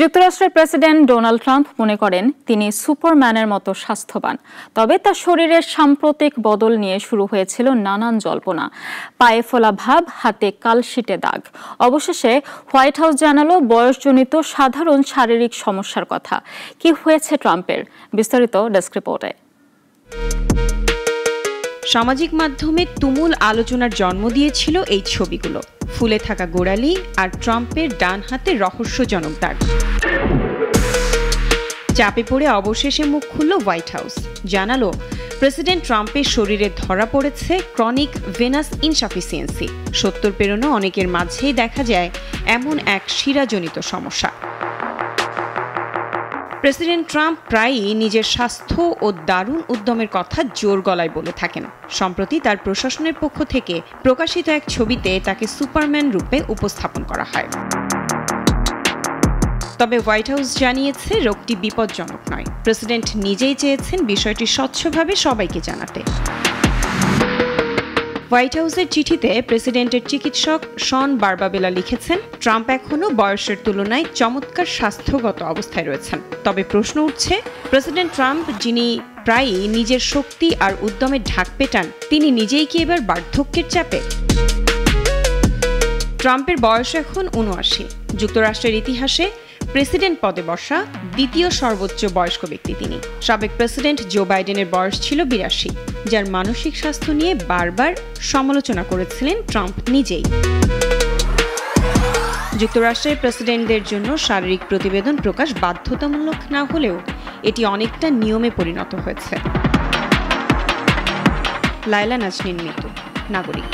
যুক্তরাষ্ট্রের president Donald Trump মনে করেন তিনি সুপারম্যানের মতো স্বাস্থ্যবান। তবে তার শরীরের সাম্প্রতিক বদল নিয়ে শুরু হয়েছিল নানান জল্পনা। পায়ে ফোলা ভাব, হাতে কালশিটে দাগ। অবশেষে হোয়াইট হাউস জানালো বয়সজনিত সাধারণ শারীরিক সমস্যার কথা। কি হয়েছে ট্রাম্পের? বিস্তারিত ডেস্ক রিপোর্টে। সামাজিক মাধ্যমে তুমুল আলোচনার জন্ম দিয়েছিল এই ছবিগুলো। ফুলে থাকা গোড়ালি আর ট্রাম্পের ডান হাতে রহস্যজনক দাগ। চাপে পড়ে অবশেষে মুখ খুলল হোয়াইট হাউস। জানালো প্রেসিডেন্ট ট্রাম্পের শরীরে ধরা পড়েছে ক্রনিক ভেনাস ইনসাফিসিয়েন্সি। 70 পেরোনো অনেকের মাঝেই দেখা যায় এমন এক শিরাজনিত সমস্যা। প্রেসিডেন্ট ট্রাম্প প্রায়ই নিজের স্বাস্থ্য ও দারুণ উদ্যমের কথা জোর গলায় বলে থাকেন। সম্প্রতি তার প্রশাসনের পক্ষ থেকে প্রকাশিত এক ছবিতে তাকে সুপারম্যান রূপে উপস্থাপন করা হয়। তবে হোয়াইট হাউস জানিয়েছে রোগটি বিপজ্জনক নয়। প্রেসিডেন্ট নিজেই চেয়েছেন বিষয়টি স্বচ্ছভাবে সবাইকে জানাতে। হোয়াইট হাউসের চিঠিতে প্রেসিডেন্টের চিকিৎসক শন বারবাবেলা লিখেছেন, ট্রাম্প এখনও বয়সের তুলনায় চমৎকার স্বাস্থ্যগত অবস্থায় রয়েছেন। তবে প্রশ্ন উঠছে, প্রেসিডেন্ট ট্রাম্প যিনি প্রায়ই নিজের শক্তি আর উদ্যমের ঢাক পেটান, তিনি নিজেই কি এবার বার্ধক্যের চাপে? ট্রাম্পের বয়স এখন ৭৯। যুক্তরাষ্ট্রের ইতিহাসে প্রেসিডেন্ট পদে বসা দ্বিতীয় সর্বোচ্চ বয়স্ক ব্যক্তি তিনি। সাবেক প্রেসিডেন্ট জো বাইডেনের বয়স ছিল ৮২, যার মানসিক স্বাস্থ্য নিয়ে বারবার সমালোচনা করেছিলেন ট্রাম্প নিজেই। যুক্তরাষ্ট্রের প্রেসিডেন্টদের জন্য শারীরিক প্রতিবেদন প্রকাশ বাধ্যতামূলক না হলেও এটি অনেকটা নিয়মে পরিণত হয়েছে। লায়লা নাজনীন মিতু, নাগরিক।